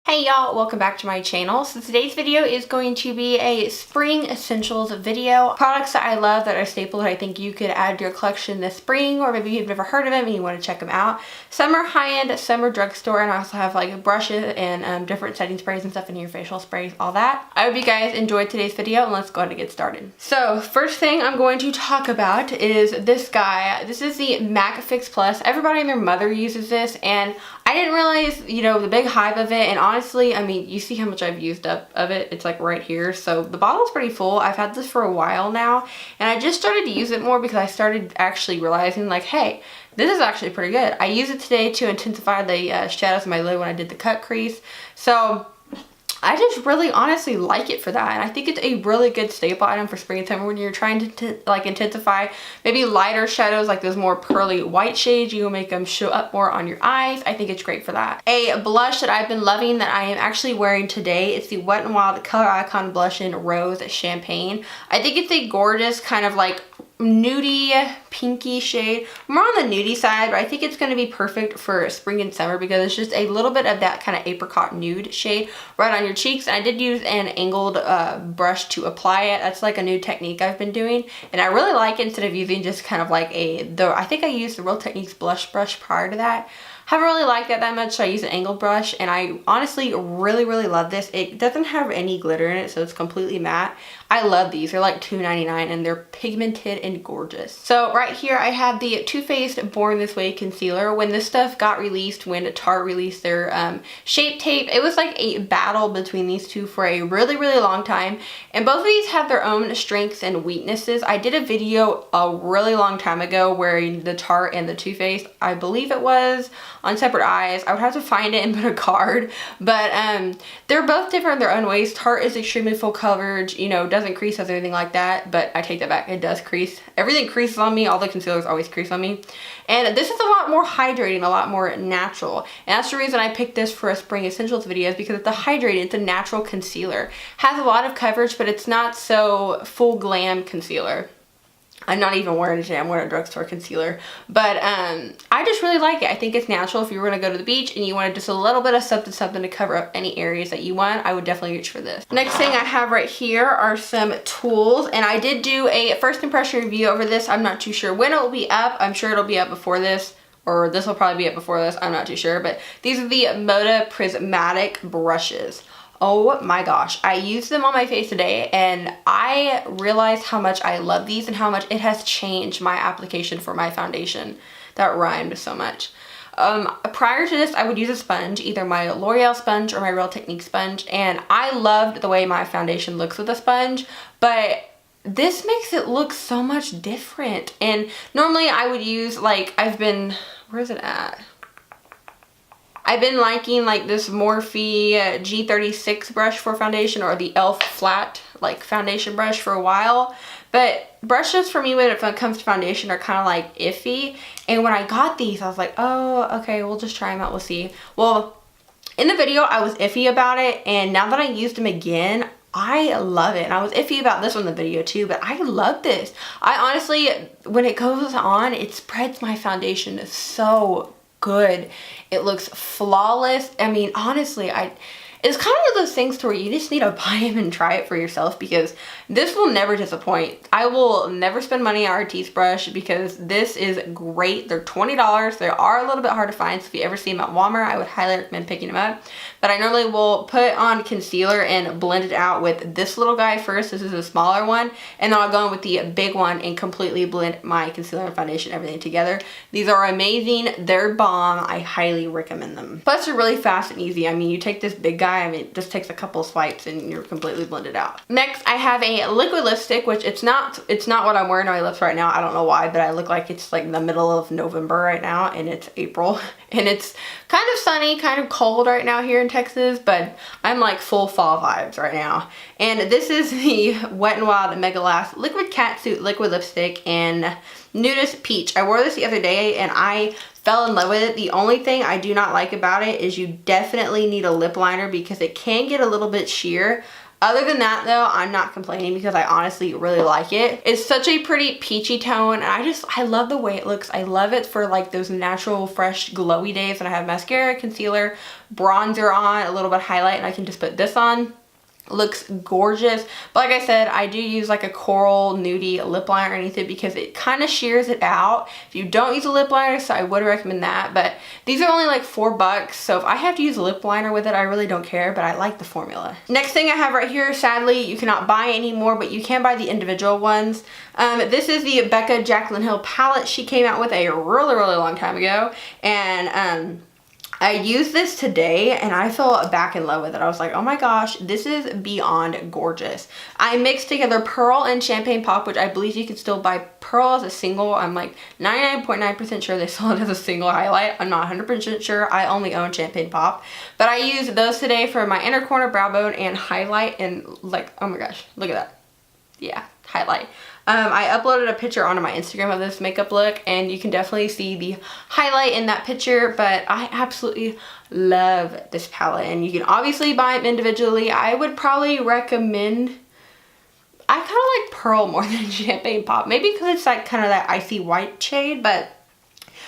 Hey y'all, welcome back to my channel. So today's video is going to be a spring essentials video. Products that I love that are staples that I think you could add to your collection this spring, or maybe you've never heard of them and you want to check them out. Some are high-end, some are drugstore, and I also have like brushes and different setting sprays and stuff in your facial sprays, all that. I hope you guys enjoyed today's video and let's go ahead and get started. So first thing I'm going to talk about is this guy. This is the MAC Fix Plus. Everybody and their mother uses this, and I didn't realize, the big hype of it, and honestly, I mean, you see how much I've used up of it. It's like right here. So the bottle's pretty full. I've had this for a while now, and I just started to use it more because I started actually realizing like, hey, this is actually pretty good. I used it today to intensify the shadows of my lid when I did the cut crease. So I just really honestly like it for that, and I think it's a really good staple item for spring and summer when you're trying to like intensify maybe lighter shadows, like those more pearly white shades. You will make them show up more on your eyes. I think it's great for that. A blush that I've been loving that I am actually wearing today, it's the Wet n Wild Color Icon Blush in Rose Champagne. I think it's a gorgeous kind of like nudie pinky shade, more on the nudie side, but I think it's going to be perfect for spring and summer because it's just a little bit of that kind of apricot nude shade right on your cheeks. And I did use an angled brush to apply it. That's like a new technique I've been doing, and I really like it instead of using just kind of like I think I used the Real Techniques blush brush prior to that. Haven't really liked that much, so I use an angled brush, and I honestly really love this. It doesn't have any glitter in it, so it's completely matte. I love these. They're like $2.99 and they're pigmented and gorgeous. So right here I have the Too Faced Born This Way concealer. When this stuff got released, when Tarte released their Shape Tape, it was like a battle between these two for a really long time, and both of these have their own strengths and weaknesses. I did a video a really long time ago wearing the Tarte and the Too Faced, I believe it was, on separate eyes. I would have to find it and put a card, but they're both different in their own ways. Tarte is extremely full coverage, doesn't crease or anything like that, but I take that back, it does crease. Everything creases on me, all the concealers always crease on me. And this is a lot more hydrating, a lot more natural. And that's the reason I picked this for a spring essentials video, is because it's a hydrating, it's a natural concealer. Has a lot of coverage, but it's not so full glam concealer. I'm not even wearing it today, I'm wearing a drugstore concealer. But I just really like it. I think it's natural. If you were gonna go to the beach and you wanted just a little bit of something to cover up any areas that you want, I would definitely reach for this. Next thing I have right here are some tools, and I did do a first impression review over this. I'm not too sure when it will be up. I'm sure it'll be up before this, or this will probably be up before this, I'm not too sure. But these are the Moda Prismatic brushes. Oh my gosh, I used them on my face today and I realized how much I love these and how much it has changed my application for my foundation. That rhymed so much. Prior to this, I would use a sponge, either my L'Oreal sponge or my Real Techniques sponge, and I loved the way my foundation looks with a sponge, but this makes it look so much different. And normally I would use like, where's it at? I've been liking like this Morphe G36 brush for foundation, or the e.l.f. flat like foundation brush for a while. But brushes for me when it comes to foundation are kind of like iffy. And when I got these, I was like, oh, okay, we'll just try them out, we'll see. Well, in the video, I was iffy about it. And now that I used them again, I love it. And I was iffy about this one in the video too, but I love this. I honestly, when it goes on, it spreads my foundation so good. It looks flawless. I mean, honestly, it's kind of one of those things to where you just need to buy them and try it for yourself, because this will never disappoint. I will never spend money on Artis brush because this is great. They're $20. They are a little bit hard to find, so if you ever see them at Walmart, I would highly recommend picking them up. But I normally will put on concealer and blend it out with this little guy first. This is a smaller one, and then I'll go in with the big one and completely blend my concealer and foundation, everything together. These are amazing. They're bomb. I highly recommend them. Plus, they're really fast and easy. I mean, you take this big guy, I mean, it just takes a couple of swipes and you're completely blended out. Next, I have a liquid lipstick, which it's not what I'm wearing on my lips right now. I don't know why, but I look like it's like the middle of November right now, and it's April, and it's kind of sunny, kind of cold right now here in Texas, but I'm like full fall vibes right now. And this is the Wet n Wild Mega Lash Liquid Catsuit Liquid Lipstick in Nudist Peach. I wore this the other day and I fell in love with it. The only thing I do not like about it is you definitely need a lip liner because it can get a little bit sheer. Other than that though, I'm not complaining because I honestly really like it. It's such a pretty peachy tone, and I love the way it looks. I love it for like those natural, fresh, glowy days when I have mascara, concealer, bronzer on, a little bit of highlight, and I can just put this on. Looks gorgeous. But like I said, I do use like a coral nudie lip liner underneath it because it kind of shears it out if you don't use a lip liner, so I would recommend that. But these are only like $4, so if I have to use a lip liner with it, I really don't care, but I like the formula. Next thing I have right here, sadly you cannot buy anymore, but you can buy the individual ones. This is the Becca Jaclyn Hill palette. She came out with a really long time ago, and I used this today and I fell back in love with it. I was like, oh my gosh, this is beyond gorgeous. I mixed together Pearl and Champagne Pop, which I believe you can still buy Pearl as a single. I'm like 99.9% sure they sell it as a single highlight. I'm not 100% sure. I only own Champagne Pop. But I used those today for my inner corner, brow bone, and highlight. And like, oh my gosh, look at that. Yeah, highlight. I uploaded a picture onto my Instagram of this makeup look, and you can definitely see the highlight in that picture, but I absolutely love this palette, and you can obviously buy them individually. I would probably recommend, I kind of like Pearl more than Champagne Pop, maybe because it's like kind of that icy white shade, but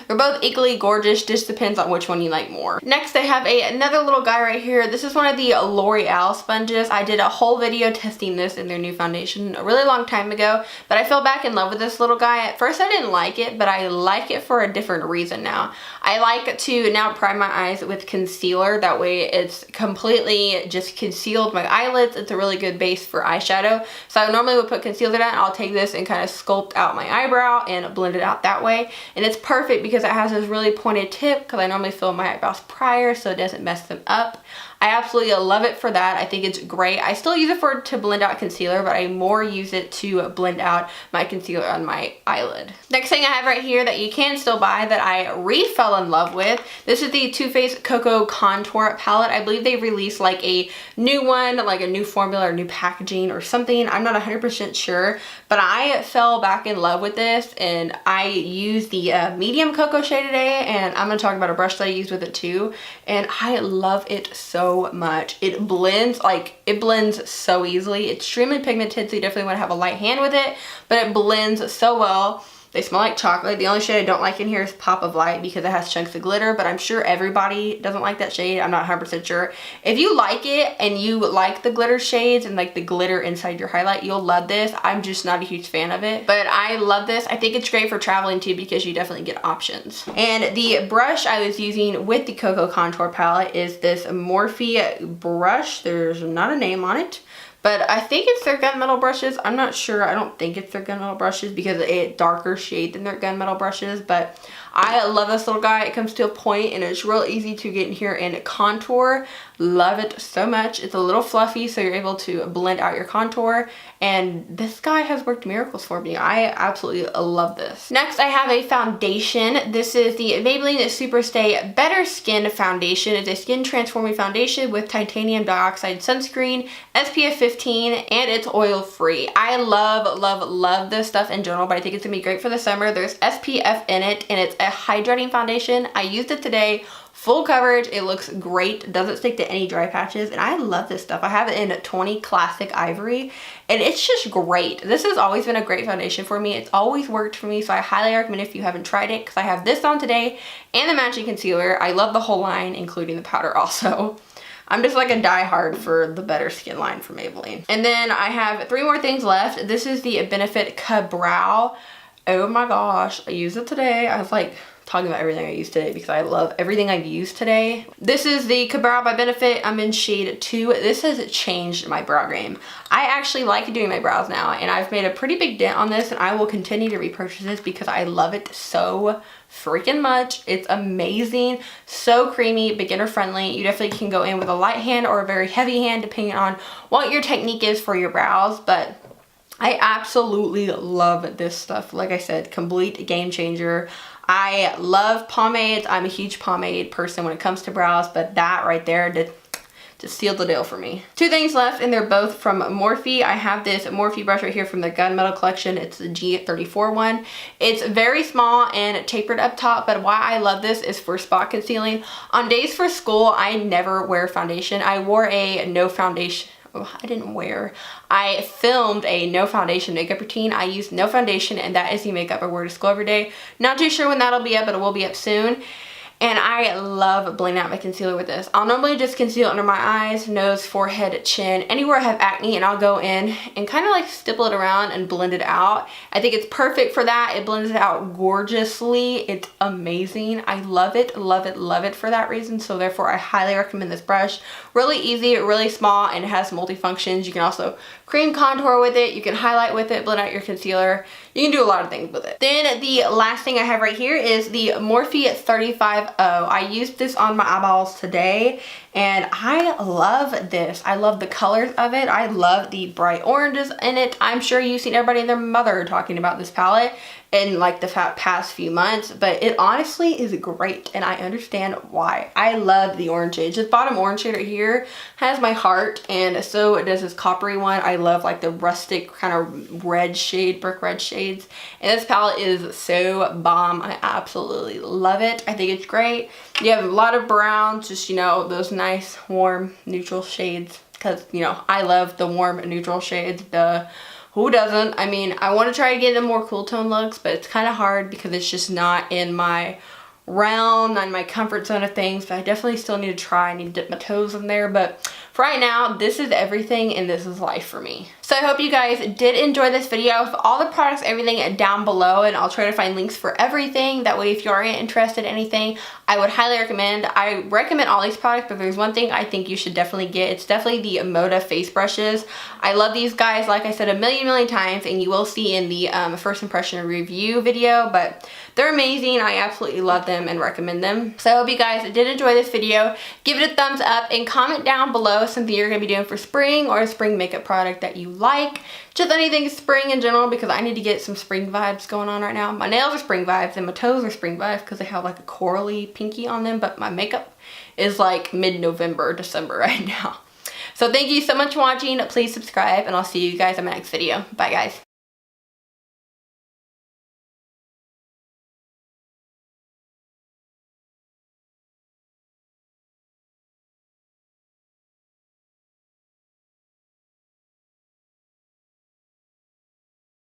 they're both equally gorgeous, just depends on which one you like more. Next, I have another little guy right here. This is one of the L'Oreal sponges. I did a whole video testing this in their new foundation a really long time ago, but I fell back in love with this little guy. At first, I didn't like it, but I like it for a different reason now. I like to now prime my eyes with concealer. That way, it's completely just concealed my eyelids. It's a really good base for eyeshadow. So I normally would put concealer down. I'll take this and kind of sculpt out my eyebrow and blend it out that way. And it's perfect because it has this really pointed tip, because I normally fill my eyebrows prior so it doesn't mess them up. I absolutely love it for that. I think it's great. I still use it to blend out concealer, but I more use it to blend out my concealer on my eyelid. Next thing I have right here that you can still buy that I fell in love with. This is the Too Faced Cocoa Contour Palette. I believe they released like a new one, like a new formula or new packaging or something. I'm not 100% sure, but I fell back in love with this, and I used the medium cocoa shade today, and I'm going to talk about a brush that I use with it too, and I love it so much. It blends so easily. It's extremely pigmented, so you definitely want to have a light hand with it, but it blends so well. They smell like chocolate. The only shade I don't like in here is Pop of Light because it has chunks of glitter, but I'm sure everybody doesn't like that shade. I'm not 100% sure. If you like it and you like the glitter shades and like the glitter inside your highlight, you'll love this. I'm just not a huge fan of it, but I love this. I think it's great for traveling too because you definitely get options. And the brush I was using with the Cocoa Contour palette is this Morphe brush. There's not a name on it, but I think it's their gunmetal brushes. I'm not sure. I don't think it's their gunmetal brushes because it's a darker shade than their gunmetal brushes, but I love this little guy. It comes to a point and it's real easy to get in here and contour. Love it so much. It's a little fluffy, so you're able to blend out your contour, and this guy has worked miracles for me. I absolutely love this. Next, I have a foundation. This is the Maybelline Superstay Better Skin Foundation. It's a skin transforming foundation with titanium dioxide sunscreen, SPF 15, and it's oil free. I love this stuff in general, but I think it's gonna be great for the summer. There's SPF in it, and it's a hydrating foundation. I used it today. Full coverage, it looks great, doesn't stick to any dry patches, and I love this stuff. I have it in 20 Classic Ivory, and it's just great. This has always been a great foundation for me. It's always worked for me, so I highly recommend if you haven't tried it, because I have this on today and the matching concealer. I love the whole line, including the powder also. I'm just like a diehard for the Better Skin line from Maybelline. And then I have 3 more things left. This is the Benefit Ka-Brow. Oh my gosh, I used it today. I was like talking about everything I used today because I love everything I've used today. This is the Ka-Brow by Benefit. I'm in shade 2. This has changed my brow game. I actually like doing my brows now, and I've made a pretty big dent on this, and I will continue to repurchase this because I love it so freaking much. It's amazing, so creamy, beginner friendly. You definitely can go in with a light hand or a very heavy hand depending on what your technique is for your brows, but I absolutely love this stuff. Like I said, complete game changer. I love pomades. I'm a huge pomade person when it comes to brows, but that right there did just sealed the deal for me. 2 things left, and they're both from Morphe. I have this Morphe brush right here from the Gunmetal collection. It's the G34 one. It's very small and tapered up top, but why I love this is for spot concealing. On days for school, I never wear foundation. I wore a no foundation, I filmed a no foundation makeup routine. I used no foundation, and that is the makeup I wear to school every day. Not too sure when that'll be up, but it will be up soon. And I love blending out my concealer with this. I'll normally just conceal under my eyes, nose, forehead, chin, anywhere I have acne, and I'll go in and kind of like stipple it around and blend it out. I think it's perfect for that. It blends it out gorgeously. It's amazing. I love it, love it, love it for that reason. So therefore I highly recommend this brush. Really easy, really small, and it has multi-functions. You can also cream contour with it. You can highlight with it, blend out your concealer. You can do a lot of things with it. Then the last thing I have right here is the Morphe 35O. I used this on my eyeballs today, and I love this. I love the colors of it. I love the bright oranges in it. I'm sure you've seen everybody and their mother talking about this palette in like the past few months, but it honestly is great, and I understand why. I love the orange shade. This bottom orange shade right here has my heart, and so does this coppery one. I love like the rustic kind of red shade, brick red shades, and this palette is so bomb. I absolutely love it. I think it's great. You have a lot of browns, just, you know, those nice warm neutral shades, because, you know, I love the warm neutral shades. Who doesn't? I mean, I want to try to get into more cool tone looks, but it's kind of hard because it's just not in my realm, not in my comfort zone of things, but I definitely still need to try. I need to dip my toes in there, but for right now, this is everything and this is life for me. So I hope you guys did enjoy this video with all the products, everything down below, and I'll try to find links for everything. That way, if you are interested in anything, I would highly recommend. I recommend all these products, but there's one thing I think you should definitely get. It's definitely the Moda face brushes. I love these guys, like I said a million times, and you will see in the first impression review video, but they're amazing. I absolutely love them and recommend them. So I hope you guys did enjoy this video. Give it a thumbs up and comment down below something you're going to be doing for spring, or a spring makeup product that you like. Just anything spring in general, because I need to get some spring vibes going on right now. My nails are spring vibes and my toes are spring vibes because they have like a corally pinky on them, but my makeup is like mid-November, December right now. So thank you so much for watching. Please subscribe, and I'll see you guys in my next video. Bye guys.